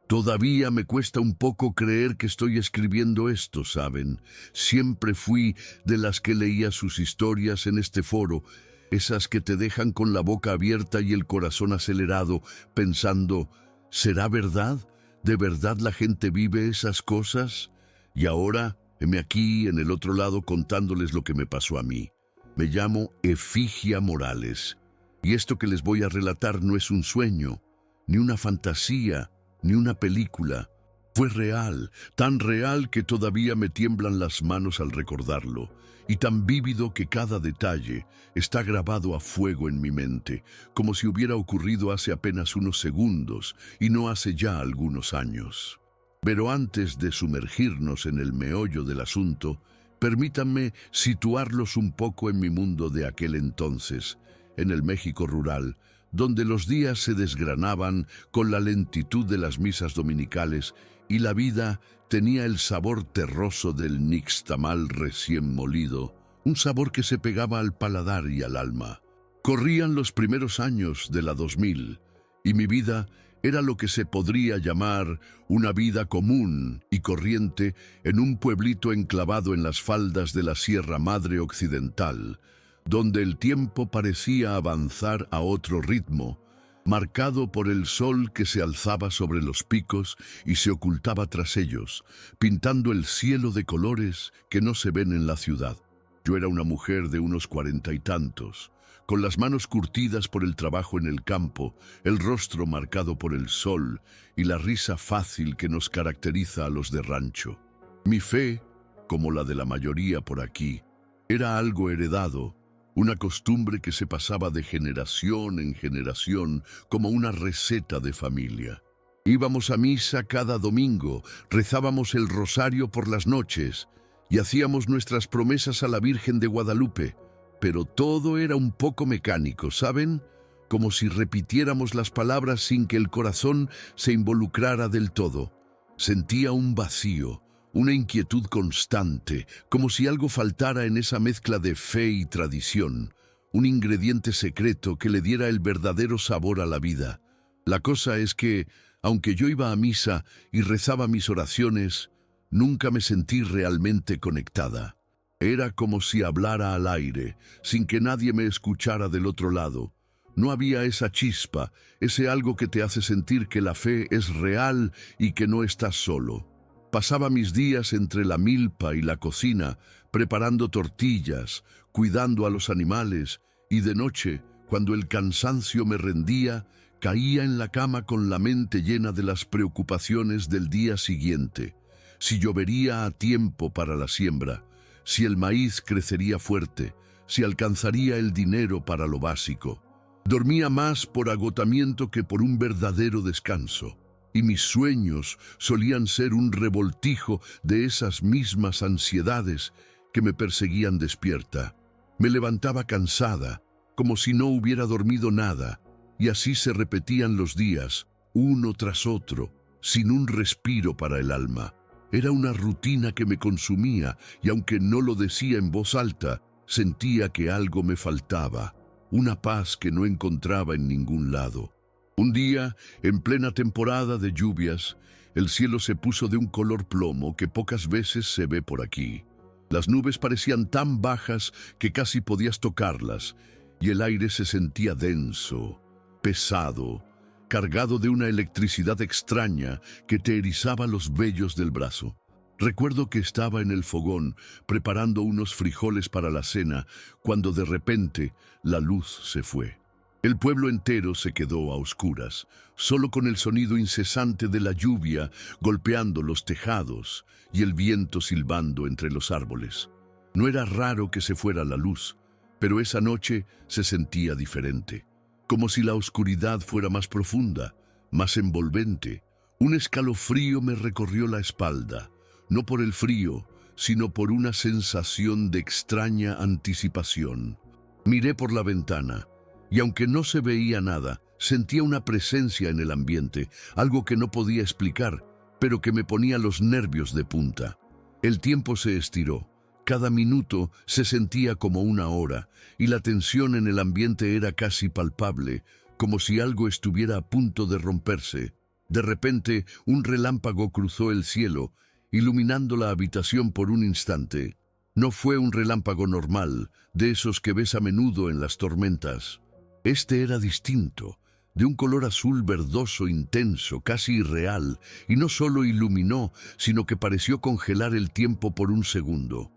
Todavía me cuesta un poco creer que estoy escribiendo esto, ¿saben? Siempre fui de las que leía sus historias en este foro, esas que te dejan con la boca abierta y el corazón acelerado, pensando, ¿será verdad? ¿De verdad la gente vive esas cosas? Y ahora, heme aquí en el otro lado contándoles lo que me pasó a mí. Me llamo Efigia Morales, y esto que les voy a relatar no es un sueño, ni una fantasía, ni una película. Fue real, tan real que todavía me tiemblan las manos al recordarlo, y tan vívido que cada detalle está grabado a fuego en mi mente, como si hubiera ocurrido hace apenas unos segundos y no hace ya algunos años. Pero antes de sumergirnos en el meollo del asunto, permítanme situarlos un poco en mi mundo de aquel entonces, en el México rural, donde los días se desgranaban con la lentitud de las misas dominicales y la vida tenía el sabor terroso del nixtamal recién molido, un sabor que se pegaba al paladar y al alma. Corrían los primeros años de la 2000 y mi vida era lo que se podría llamar una vida común y corriente en un pueblito enclavado en las faldas de la Sierra Madre Occidental, donde el tiempo parecía avanzar a otro ritmo, marcado por el sol que se alzaba sobre los picos y se ocultaba tras ellos, pintando el cielo de colores que no se ven en la ciudad. Yo era una mujer de unos 40 y tantos, con las manos curtidas por el trabajo en el campo, el rostro marcado por el sol y la risa fácil que nos caracteriza a los de rancho. Mi fe, como la de la mayoría por aquí, era algo heredado, una costumbre que se pasaba de generación en generación como una receta de familia. Íbamos a misa cada domingo, rezábamos el rosario por las noches y hacíamos nuestras promesas a la Virgen de Guadalupe, pero todo era un poco mecánico, ¿saben? Como si repitiéramos las palabras sin que el corazón se involucrara del todo. Sentía un vacío, una inquietud constante, como si algo faltara en esa mezcla de fe y tradición, un ingrediente secreto que le diera el verdadero sabor a la vida. La cosa es que, aunque yo iba a misa y rezaba mis oraciones, nunca me sentí realmente conectada. Era como si hablara al aire, sin que nadie me escuchara del otro lado. No había esa chispa, ese algo que te hace sentir que la fe es real y que no estás solo. Pasaba mis días entre la milpa y la cocina, preparando tortillas, cuidando a los animales, y de noche, cuando el cansancio me rendía, caía en la cama con la mente llena de las preocupaciones del día siguiente. Si llovería a tiempo para la siembra, si el maíz crecería fuerte, si alcanzaría el dinero para lo básico. Dormía más por agotamiento que por un verdadero descanso. Y mis sueños solían ser un revoltijo de esas mismas ansiedades que me perseguían despierta. Me levantaba cansada, como si no hubiera dormido nada, y así se repetían los días, uno tras otro, sin un respiro para el alma. Era una rutina que me consumía, y aunque no lo decía en voz alta, sentía que algo me faltaba, una paz que no encontraba en ningún lado. Un día, en plena temporada de lluvias, el cielo se puso de un color plomo que pocas veces se ve por aquí. Las nubes parecían tan bajas que casi podías tocarlas, y el aire se sentía denso, pesado, cargado de una electricidad extraña que te erizaba los vellos del brazo. Recuerdo que estaba en el fogón preparando unos frijoles para la cena cuando de repente la luz se fue. El pueblo entero se quedó a oscuras, solo con el sonido incesante de la lluvia golpeando los tejados y el viento silbando entre los árboles. No era raro que se fuera la luz, pero esa noche se sentía diferente, como si la oscuridad fuera más profunda, más envolvente. Un escalofrío me recorrió la espalda, no por el frío, sino por una sensación de extraña anticipación. Miré por la ventana, y aunque no se veía nada, sentía una presencia en el ambiente, algo que no podía explicar, pero que me ponía los nervios de punta. El tiempo se estiró, cada minuto se sentía como una hora, y la tensión en el ambiente era casi palpable, como si algo estuviera a punto de romperse. De repente, un relámpago cruzó el cielo, iluminando la habitación por un instante. No fue un relámpago normal, de esos que ves a menudo en las tormentas. Este era distinto, de un color azul verdoso intenso, casi irreal, y no solo iluminó, sino que pareció congelar el tiempo por un segundo.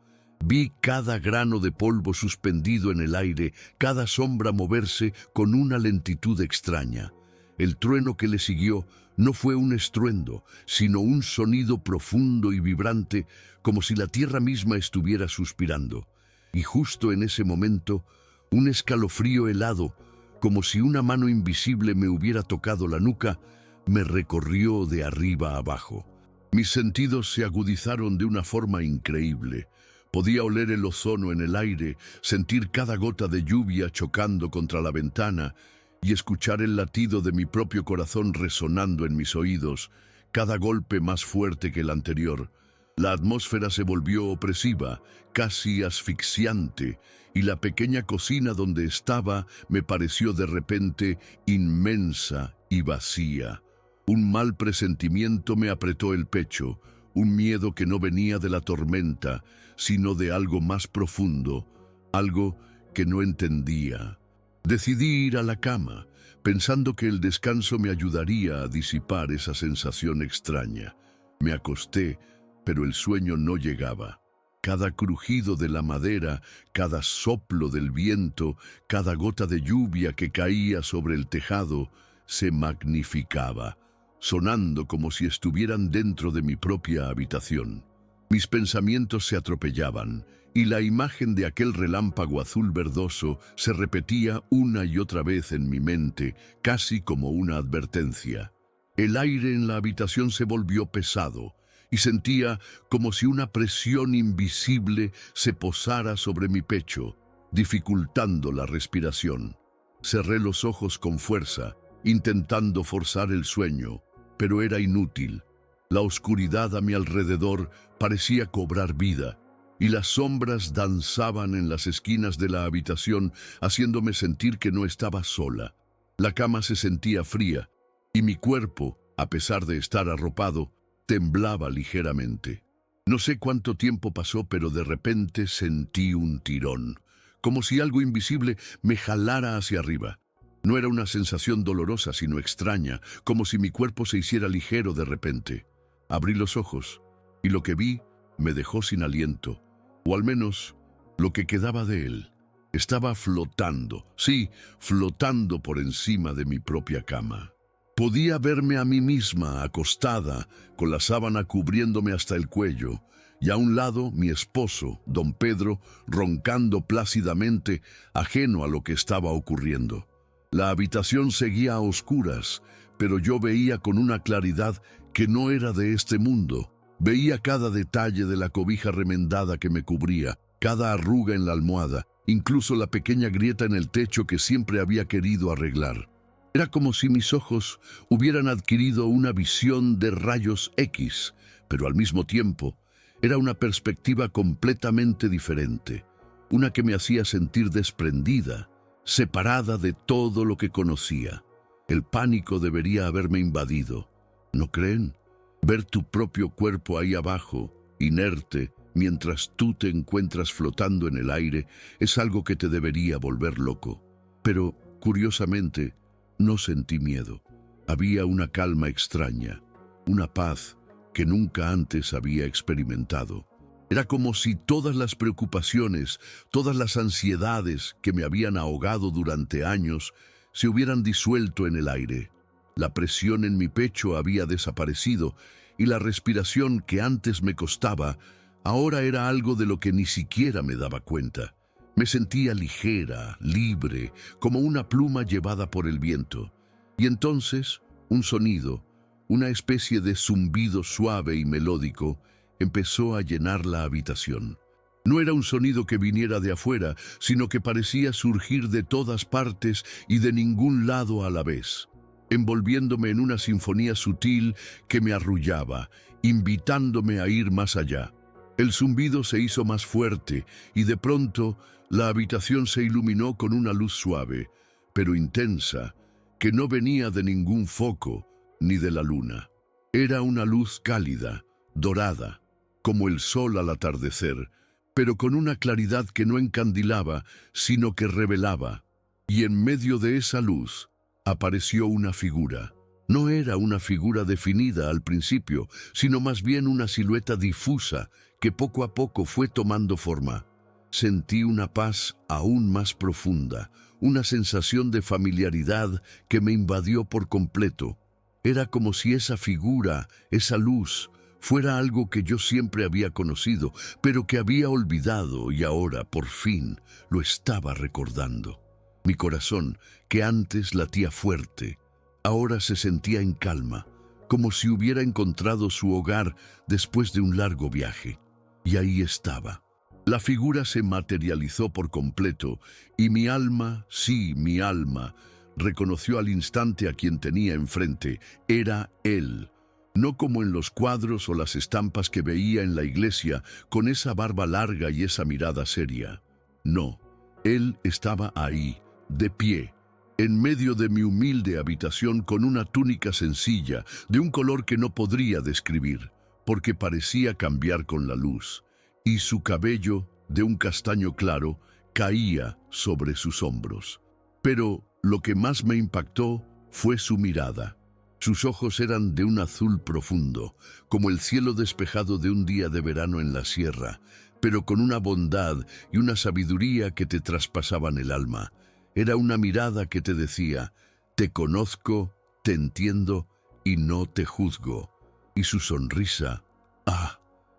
Vi cada grano de polvo suspendido en el aire, cada sombra moverse con una lentitud extraña. El trueno que le siguió no fue un estruendo, sino un sonido profundo y vibrante, como si la tierra misma estuviera suspirando. Y justo en ese momento, un escalofrío helado, como si una mano invisible me hubiera tocado la nuca, me recorrió de arriba a abajo. Mis sentidos se agudizaron de una forma increíble. Podía oler el ozono en el aire, sentir cada gota de lluvia chocando contra la ventana y escuchar el latido de mi propio corazón resonando en mis oídos, cada golpe más fuerte que el anterior. La atmósfera se volvió opresiva, casi asfixiante, y la pequeña cocina donde estaba me pareció de repente inmensa y vacía. Un mal presentimiento me apretó el pecho, un miedo que no venía de la tormenta, sino de algo más profundo, algo que no entendía. Decidí ir a la cama, pensando que el descanso me ayudaría a disipar esa sensación extraña. Me acosté, pero el sueño no llegaba. Cada crujido de la madera, cada soplo del viento, cada gota de lluvia que caía sobre el tejado, se magnificaba, sonando como si estuvieran dentro de mi propia habitación. Mis pensamientos se atropellaban, y la imagen de aquel relámpago azul verdoso se repetía una y otra vez en mi mente, casi como una advertencia. El aire en la habitación se volvió pesado, y sentía como si una presión invisible se posara sobre mi pecho, dificultando la respiración. Cerré los ojos con fuerza, intentando forzar el sueño, pero era inútil. La oscuridad a mi alrededor parecía cobrar vida, y las sombras danzaban en las esquinas de la habitación, haciéndome sentir que no estaba sola. La cama se sentía fría, y mi cuerpo, a pesar de estar arropado, temblaba ligeramente. No sé cuánto tiempo pasó, pero de repente sentí un tirón, como si algo invisible me jalara hacia arriba. No era una sensación dolorosa, sino extraña, como si mi cuerpo se hiciera ligero de repente. Abrí los ojos, y lo que vi me dejó sin aliento, o al menos lo que quedaba de él. Estaba flotando, sí, flotando por encima de mi propia cama. Podía verme a mí misma acostada, con la sábana cubriéndome hasta el cuello, y a un lado mi esposo, don Pedro, roncando plácidamente, ajeno a lo que estaba ocurriendo. La habitación seguía a oscuras, pero yo veía con una claridad que no era de este mundo. Veía cada detalle de la cobija remendada que me cubría, cada arruga en la almohada, incluso la pequeña grieta en el techo que siempre había querido arreglar. Era como si mis ojos hubieran adquirido una visión de rayos X, pero al mismo tiempo era una perspectiva completamente diferente, una que me hacía sentir desprendida, separada de todo lo que conocía. El pánico debería haberme invadido, ¿no creen? Ver tu propio cuerpo ahí abajo, inerte, mientras tú te encuentras flotando en el aire, es algo que te debería volver loco. Pero, curiosamente, no sentí miedo. Había una calma extraña, una paz que nunca antes había experimentado. Era como si todas las preocupaciones, todas las ansiedades que me habían ahogado durante años, se hubieran disuelto en el aire. La presión en mi pecho había desaparecido y la respiración que antes me costaba, ahora era algo de lo que ni siquiera me daba cuenta. Me sentía ligera, libre, como una pluma llevada por el viento. Y entonces, un sonido, una especie de zumbido suave y melódico, empezó a llenar la habitación. No era un sonido que viniera de afuera, sino que parecía surgir de todas partes y de ningún lado a la vez, envolviéndome en una sinfonía sutil que me arrullaba, invitándome a ir más allá. El zumbido se hizo más fuerte y de pronto la habitación se iluminó con una luz suave, pero intensa, que no venía de ningún foco, ni de la luna. Era una luz cálida, dorada, como el sol al atardecer, pero con una claridad que no encandilaba, sino que revelaba. Y en medio de esa luz apareció una figura. No era una figura definida al principio, sino más bien una silueta difusa que poco a poco fue tomando forma. Sentí una paz aún más profunda, una sensación de familiaridad que me invadió por completo. Era como si esa figura, esa luz, fuera algo que yo siempre había conocido, pero que había olvidado y ahora, por fin, lo estaba recordando. Mi corazón, que antes latía fuerte, ahora se sentía en calma, como si hubiera encontrado su hogar después de un largo viaje. Y ahí estaba. La figura se materializó por completo y mi alma, sí, mi alma, reconoció al instante a quien tenía enfrente. Era él. No como en los cuadros o las estampas que veía en la iglesia, con esa barba larga y esa mirada seria. No, él estaba ahí, de pie, en medio de mi humilde habitación con una túnica sencilla, de un color que no podría describir, porque parecía cambiar con la luz, y su cabello, de un castaño claro, caía sobre sus hombros. Pero lo que más me impactó fue su mirada. Sus ojos eran de un azul profundo, como el cielo despejado de un día de verano en la sierra, pero con una bondad y una sabiduría que te traspasaban el alma. Era una mirada que te decía, te conozco, te entiendo y no te juzgo. Y su sonrisa,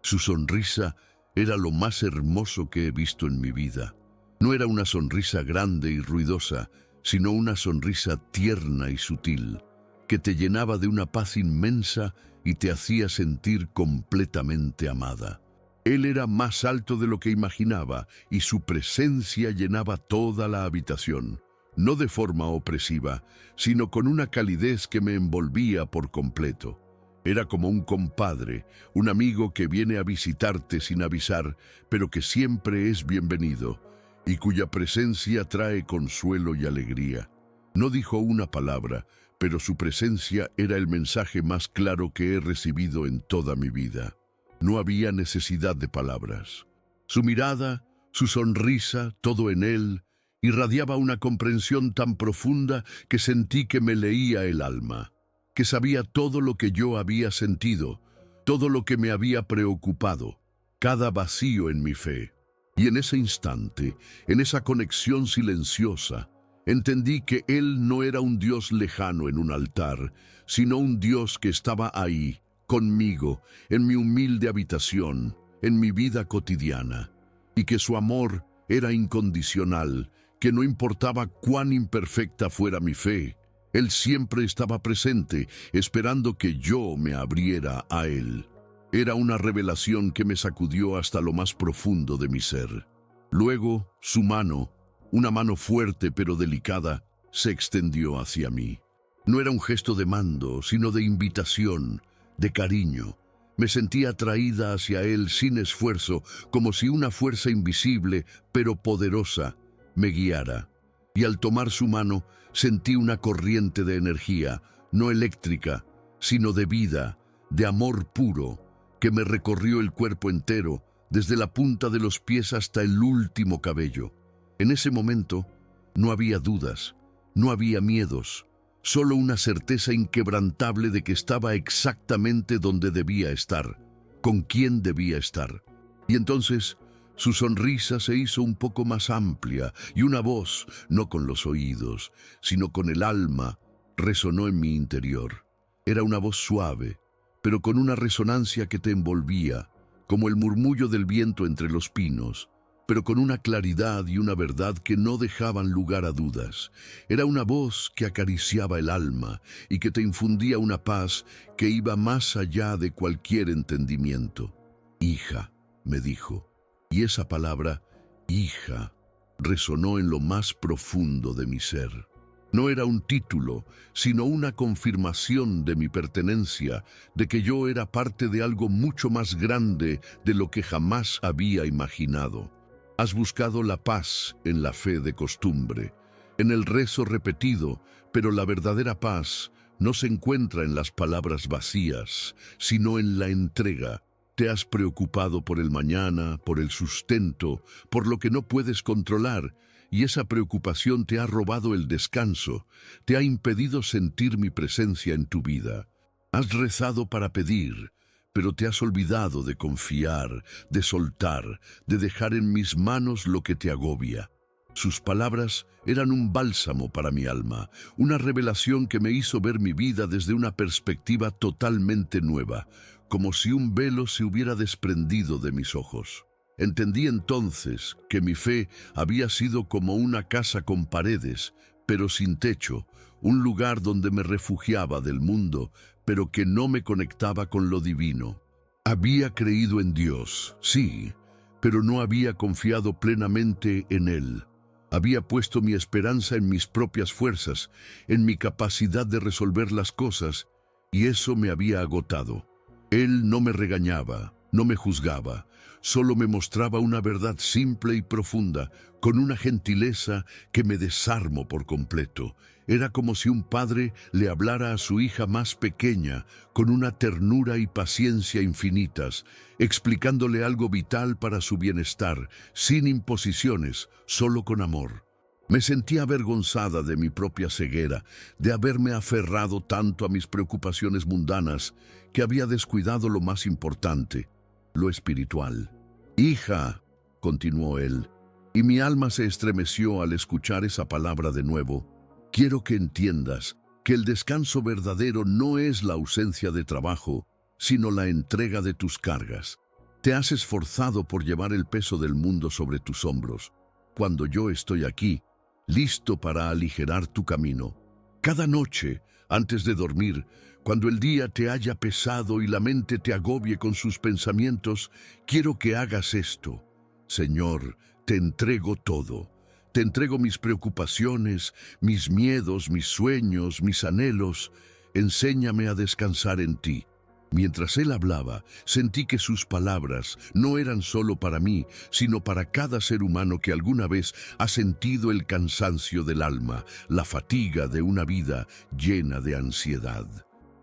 su sonrisa era lo más hermoso que he visto en mi vida. No era una sonrisa grande y ruidosa, sino una sonrisa tierna y sutil, que te llenaba de una paz inmensa y te hacía sentir completamente amada. Él era más alto de lo que imaginaba y su presencia llenaba toda la habitación, no de forma opresiva, sino con una calidez que me envolvía por completo. Era como un compadre, un amigo que viene a visitarte sin avisar, pero que siempre es bienvenido y cuya presencia trae consuelo y alegría. No dijo una palabra, pero su presencia era el mensaje más claro que he recibido en toda mi vida. No había necesidad de palabras. Su mirada, su sonrisa, todo en él, irradiaba una comprensión tan profunda que sentí que me leía el alma, que sabía todo lo que yo había sentido, todo lo que me había preocupado, cada vacío en mi fe. Y en ese instante, en esa conexión silenciosa, entendí que Él no era un Dios lejano en un altar, sino un Dios que estaba ahí, conmigo, en mi humilde habitación, en mi vida cotidiana, y que su amor era incondicional, que no importaba cuán imperfecta fuera mi fe, Él siempre estaba presente, esperando que yo me abriera a Él. Era una revelación que me sacudió hasta lo más profundo de mi ser. Luego, su mano, una mano fuerte pero delicada, se extendió hacia mí. No era un gesto de mando, sino de invitación, de cariño. Me sentí atraída hacia él sin esfuerzo, como si una fuerza invisible, pero poderosa, me guiara. Y al tomar su mano, sentí una corriente de energía, no eléctrica, sino de vida, de amor puro, que me recorrió el cuerpo entero, desde la punta de los pies hasta el último cabello. En ese momento, no había dudas, no había miedos, solo una certeza inquebrantable de que estaba exactamente donde debía estar, con quién debía estar. Y entonces, su sonrisa se hizo un poco más amplia y una voz, no con los oídos, sino con el alma, resonó en mi interior. Era una voz suave, pero con una resonancia que te envolvía, como el murmullo del viento entre los pinos, pero con una claridad y una verdad que no dejaban lugar a dudas. Era una voz que acariciaba el alma y que te infundía una paz que iba más allá de cualquier entendimiento. Hija, me dijo, y esa palabra, hija, resonó en lo más profundo de mi ser. No era un título, sino una confirmación de mi pertenencia, de que yo era parte de algo mucho más grande de lo que jamás había imaginado. Has buscado la paz en la fe de costumbre, en el rezo repetido, pero la verdadera paz no se encuentra en las palabras vacías, sino en la entrega. Te has preocupado por el mañana, por el sustento, por lo que no puedes controlar, y esa preocupación te ha robado el descanso, te ha impedido sentir mi presencia en tu vida. Has rezado para pedir, pero te has olvidado de confiar, de soltar, de dejar en mis manos lo que te agobia. Sus palabras eran un bálsamo para mi alma, una revelación que me hizo ver mi vida desde una perspectiva totalmente nueva, como si un velo se hubiera desprendido de mis ojos. Entendí entonces que mi fe había sido como una casa con paredes, pero sin techo, un lugar donde me refugiaba del mundo, pero que no me conectaba con lo divino. Había creído en Dios, sí, pero no había confiado plenamente en Él. Había puesto mi esperanza en mis propias fuerzas, en mi capacidad de resolver las cosas, y eso me había agotado. Él no me regañaba, no me juzgaba, solo me mostraba una verdad simple y profunda, con una gentileza que me desarmó por completo. Era como si un padre le hablara a su hija más pequeña, con una ternura y paciencia infinitas, explicándole algo vital para su bienestar, sin imposiciones, solo con amor. Me sentía avergonzada de mi propia ceguera, de haberme aferrado tanto a mis preocupaciones mundanas, que había descuidado lo más importante, lo espiritual. «Hija», continuó él, y mi alma se estremeció al escuchar esa palabra de nuevo, «quiero que entiendas que el descanso verdadero no es la ausencia de trabajo, sino la entrega de tus cargas. Te has esforzado por llevar el peso del mundo sobre tus hombros. Cuando yo estoy aquí, listo para aligerar tu camino. Cada noche, antes de dormir, cuando el día te haya pesado y la mente te agobie con sus pensamientos, quiero que hagas esto. Señor, te entrego todo. Te entrego mis preocupaciones, mis miedos, mis sueños, mis anhelos. Enséñame a descansar en ti». Mientras él hablaba, sentí que sus palabras no eran solo para mí, sino para cada ser humano que alguna vez ha sentido el cansancio del alma, la fatiga de una vida llena de ansiedad.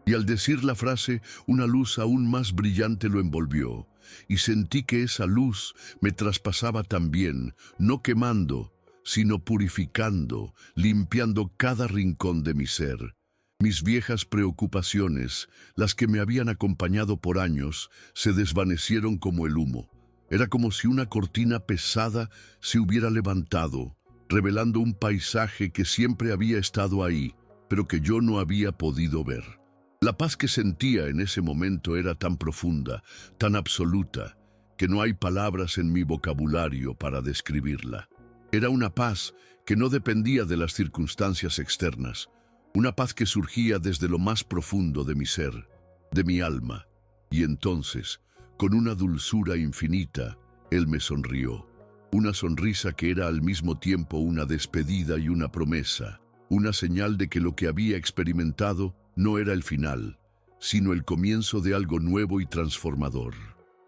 Y al decir la frase, una luz aún más brillante lo envolvió, y sentí que esa luz me traspasaba también, no quemando, sino purificando, limpiando cada rincón de mi ser. Mis viejas preocupaciones, las que me habían acompañado por años, se desvanecieron como el humo. Era como si una cortina pesada se hubiera levantado, revelando un paisaje que siempre había estado ahí, pero que yo no había podido ver. La paz que sentía en ese momento era tan profunda, tan absoluta, que no hay palabras en mi vocabulario para describirla. Era una paz que no dependía de las circunstancias externas, una paz que surgía desde lo más profundo de mi ser, de mi alma. Y entonces, con una dulzura infinita, él me sonrió. Una sonrisa que era al mismo tiempo una despedida y una promesa, una señal de que lo que había experimentado no era el final, sino el comienzo de algo nuevo y transformador.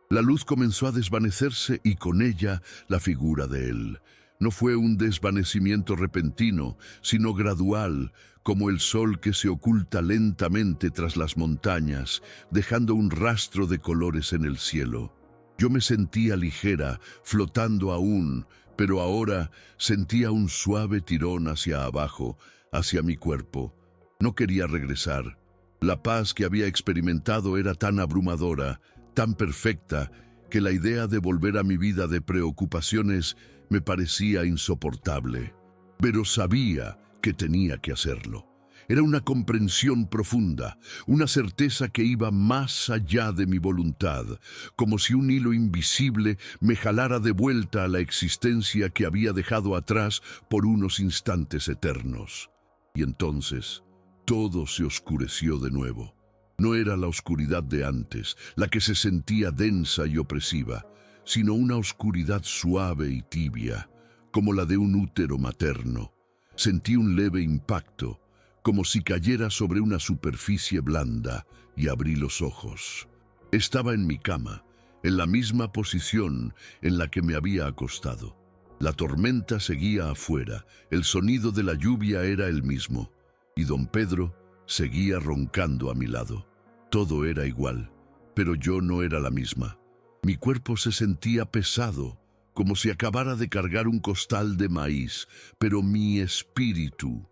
La luz comenzó a desvanecerse y con ella la figura de él. No fue un desvanecimiento repentino, sino gradual, como el sol que se oculta lentamente tras las montañas, dejando un rastro de colores en el cielo. Yo me sentía ligera, flotando aún, pero ahora sentía un suave tirón hacia abajo, hacia mi cuerpo. No quería regresar. La paz que había experimentado era tan abrumadora, tan perfecta, que la idea de volver a mi vida de preocupaciones me parecía insoportable. Pero sabía que tenía que hacerlo. Era una comprensión profunda, una certeza que iba más allá de mi voluntad, como si un hilo invisible me jalara de vuelta a la existencia que había dejado atrás por unos instantes eternos. Y entonces, todo se oscureció de nuevo. No era la oscuridad de antes, la que se sentía densa y opresiva, sino una oscuridad suave y tibia, como la de un útero materno. Sentí un leve impacto, como si cayera sobre una superficie blanda, y abrí los ojos. Estaba en mi cama, en la misma posición en la que me había acostado. La tormenta seguía afuera, el sonido de la lluvia era el mismo, y don Pedro Seguía roncando a mi lado. Todo era igual, pero yo no era la misma. Mi cuerpo se sentía pesado, como si acabara de cargar un costal de maíz, pero mi espíritu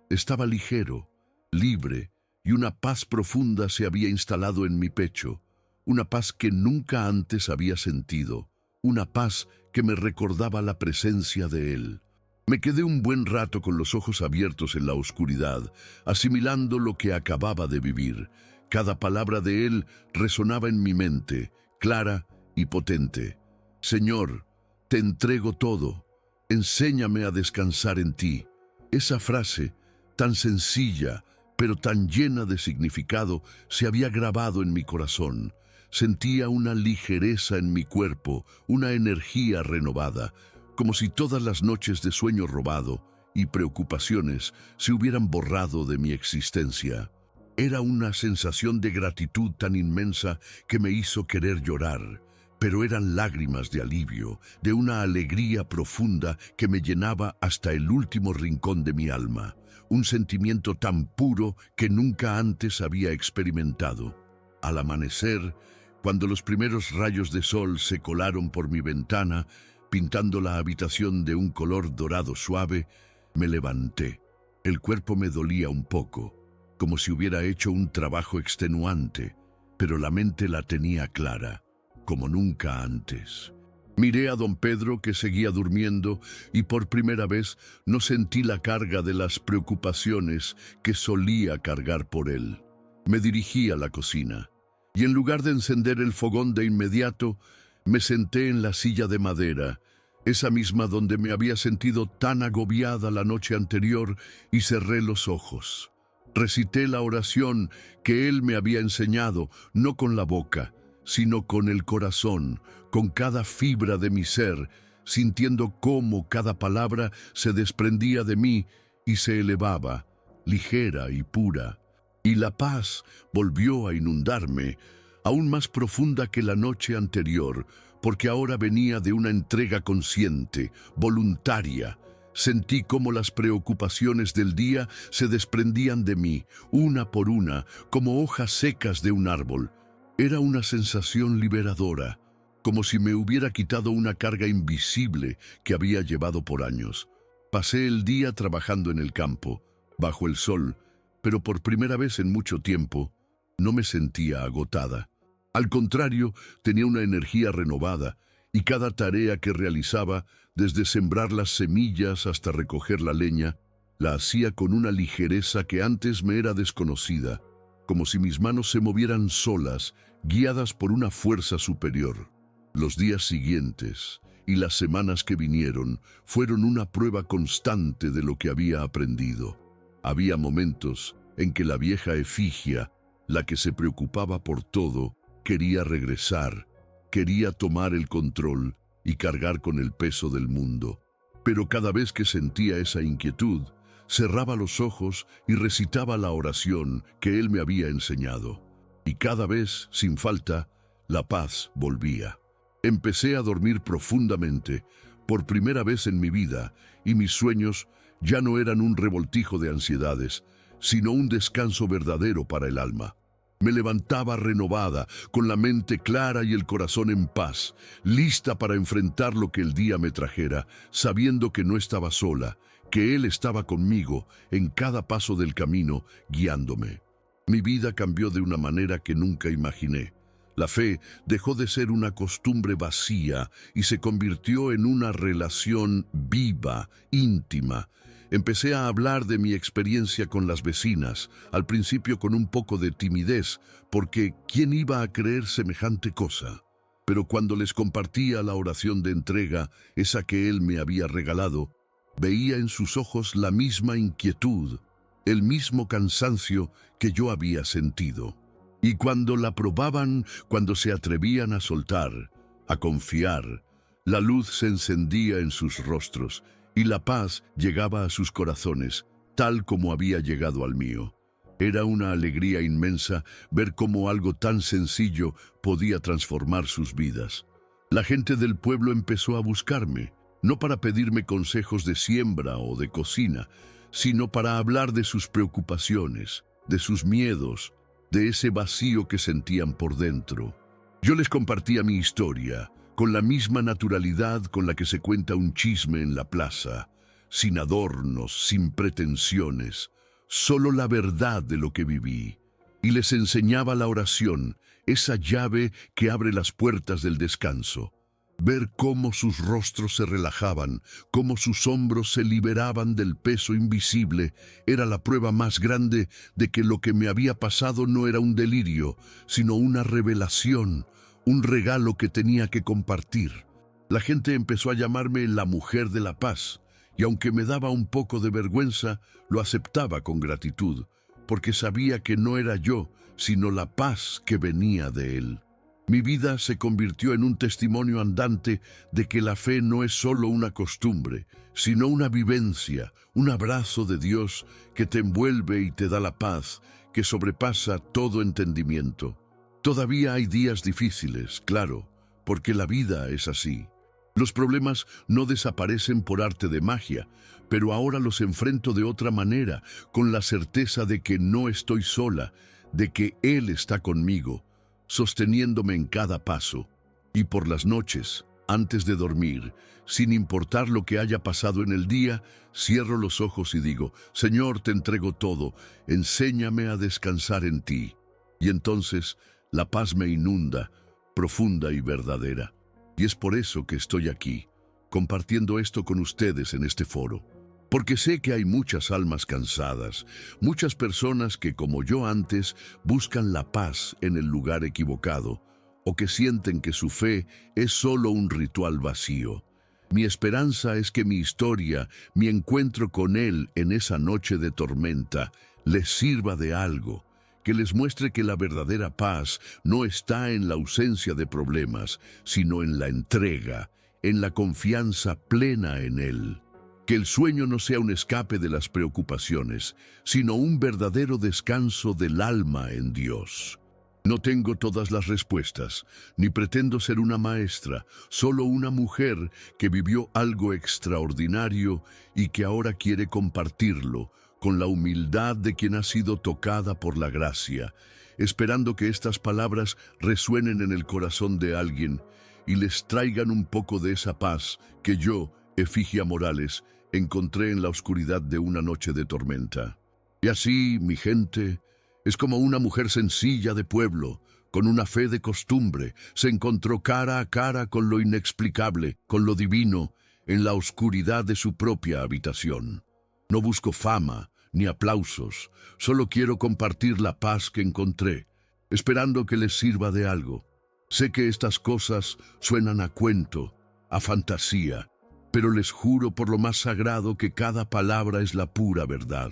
estaba ligero, libre, y una paz profunda se había instalado en mi pecho, una paz que nunca antes había sentido, una paz que me recordaba la presencia de Él. Me quedé un buen rato con los ojos abiertos en la oscuridad, asimilando lo que acababa de vivir. Cada palabra de Él resonaba en mi mente, clara y potente. Señor, te entrego todo, enséñame a descansar en ti. Esa frase, tan sencilla, pero tan llena de significado, se había grabado en mi corazón. Sentía una ligereza en mi cuerpo, una energía renovada, como si todas las noches de sueño robado y preocupaciones se hubieran borrado de mi existencia. Era una sensación de gratitud tan inmensa que me hizo querer llorar, pero eran lágrimas de alivio, de una alegría profunda que me llenaba hasta el último rincón de mi alma, un sentimiento tan puro que nunca antes había experimentado. Al amanecer, cuando los primeros rayos de sol se colaron por mi ventana, pintando la habitación de un color dorado suave, me levanté. El cuerpo me dolía un poco, como si hubiera hecho un trabajo extenuante, pero la mente la tenía clara, como nunca antes. Miré a don Pedro, que seguía durmiendo, y por primera vez no sentí la carga de las preocupaciones que solía cargar por él. Me dirigí a la cocina, y en lugar de encender el fogón de inmediato, me senté en la silla de madera, esa misma donde me había sentido tan agobiada la noche anterior, y cerré los ojos. Recité la oración que él me había enseñado, no con la boca, sino con el corazón, con cada fibra de mi ser, sintiendo cómo cada palabra se desprendía de mí y se elevaba, ligera y pura. Y la paz volvió a inundarme, aún más profunda que la noche anterior, porque ahora venía de una entrega consciente, voluntaria. Sentí cómo las preocupaciones del día se desprendían de mí, una por una, como hojas secas de un árbol. Era una sensación liberadora, como si me hubiera quitado una carga invisible que había llevado por años. Pasé el día trabajando en el campo, bajo el sol, pero por primera vez en mucho tiempo no me sentía agotada. Al contrario, tenía una energía renovada, y cada tarea que realizaba, desde sembrar las semillas hasta recoger la leña, la hacía con una ligereza que antes me era desconocida, como si mis manos se movieran solas, guiadas por una fuerza superior. Los días siguientes y las semanas que vinieron fueron una prueba constante de lo que había aprendido. Había momentos en que la vieja Efigia, la que se preocupaba por todo, quería regresar, quería tomar el control y cargar con el peso del mundo. Pero cada vez que sentía esa inquietud, cerraba los ojos y recitaba la oración que él me había enseñado. Y cada vez, sin falta, la paz volvía. Empecé a dormir profundamente, por primera vez en mi vida, y mis sueños ya no eran un revoltijo de ansiedades, sino un descanso verdadero para el alma. Me levantaba renovada, con la mente clara y el corazón en paz, lista para enfrentar lo que el día me trajera, sabiendo que no estaba sola, que Él estaba conmigo en cada paso del camino, guiándome. Mi vida cambió de una manera que nunca imaginé. La fe dejó de ser una costumbre vacía y se convirtió en una relación viva, íntima. Empecé a hablar de mi experiencia con las vecinas, al principio con un poco de timidez, porque ¿quién iba a creer semejante cosa? Pero cuando les compartía la oración de entrega, esa que él me había regalado, veía en sus ojos la misma inquietud, el mismo cansancio que yo había sentido. Y cuando la probaban, cuando se atrevían a soltar, a confiar, la luz se encendía en sus rostros, y la paz llegaba a sus corazones, tal como había llegado al mío. Era una alegría inmensa ver cómo algo tan sencillo podía transformar sus vidas. La gente del pueblo empezó a buscarme, no para pedirme consejos de siembra o de cocina, sino para hablar de sus preocupaciones, de sus miedos, de ese vacío que sentían por dentro. Yo les compartía mi historia, con la misma naturalidad con la que se cuenta un chisme en la plaza, sin adornos, sin pretensiones, solo la verdad de lo que viví. Y les enseñaba la oración, esa llave que abre las puertas del descanso. Ver cómo sus rostros se relajaban, cómo sus hombros se liberaban del peso invisible, era la prueba más grande de que lo que me había pasado no era un delirio, sino una revelación, un regalo que tenía que compartir. La gente empezó a llamarme la mujer de la paz, y aunque me daba un poco de vergüenza, lo aceptaba con gratitud, porque sabía que no era yo, sino la paz que venía de él. Mi vida se convirtió en un testimonio andante de que la fe no es solo una costumbre, sino una vivencia, un abrazo de Dios que te envuelve y te da la paz, que sobrepasa todo entendimiento. Todavía hay días difíciles, claro, porque la vida es así. Los problemas no desaparecen por arte de magia, pero ahora los enfrento de otra manera, con la certeza de que no estoy sola, de que Él está conmigo, sosteniéndome en cada paso. Y por las noches, antes de dormir, sin importar lo que haya pasado en el día, cierro los ojos y digo, Señor, te entrego todo, enséñame a descansar en ti. Y entonces la paz me inunda, profunda y verdadera. Y es por eso que estoy aquí, compartiendo esto con ustedes en este foro. Porque sé que hay muchas almas cansadas, muchas personas que, como yo antes, buscan la paz en el lugar equivocado, o que sienten que su fe es solo un ritual vacío. Mi esperanza es que mi historia, mi encuentro con Él en esa noche de tormenta, les sirva de algo, que les muestre que la verdadera paz no está en la ausencia de problemas, sino en la entrega, en la confianza plena en Él. Que el sueño no sea un escape de las preocupaciones, sino un verdadero descanso del alma en Dios. No tengo todas las respuestas, ni pretendo ser una maestra, solo una mujer que vivió algo extraordinario y que ahora quiere compartirlo, con la humildad de quien ha sido tocada por la gracia, esperando que estas palabras resuenen en el corazón de alguien y les traigan un poco de esa paz que yo, Efigia Morales, encontré en la oscuridad de una noche de tormenta. Y así, mi gente, es como una mujer sencilla de pueblo, con una fe de costumbre, se encontró cara a cara con lo inexplicable, con lo divino, en la oscuridad de su propia habitación. No busco fama ni aplausos, solo quiero compartir la paz que encontré, esperando que les sirva de algo. Sé que estas cosas suenan a cuento, a fantasía, pero les juro por lo más sagrado que cada palabra es la pura verdad.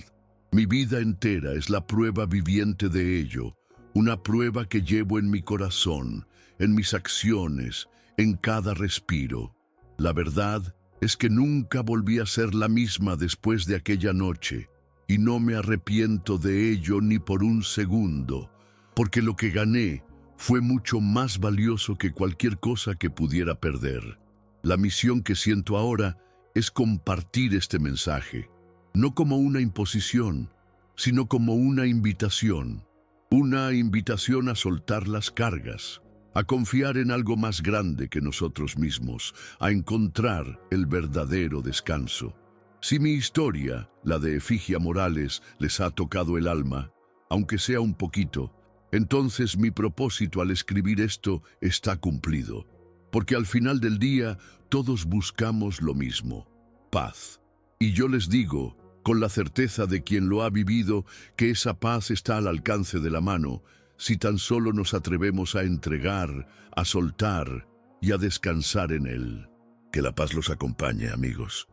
Mi vida entera es la prueba viviente de ello, una prueba que llevo en mi corazón, en mis acciones, en cada respiro. La verdad es que nunca volví a ser la misma después de aquella noche, y no me arrepiento de ello ni por un segundo, porque lo que gané fue mucho más valioso que cualquier cosa que pudiera perder. La misión que siento ahora es compartir este mensaje, no como una imposición, sino como una invitación a soltar las cargas, a confiar en algo más grande que nosotros mismos, a encontrar el verdadero descanso. Si mi historia, la de Efigia Morales, les ha tocado el alma, aunque sea un poquito, entonces mi propósito al escribir esto está cumplido. Porque al final del día todos buscamos lo mismo, paz. Y yo les digo, con la certeza de quien lo ha vivido, que esa paz está al alcance de la mano, si tan solo nos atrevemos a entregar, a soltar y a descansar en Él. Que la paz los acompañe, amigos.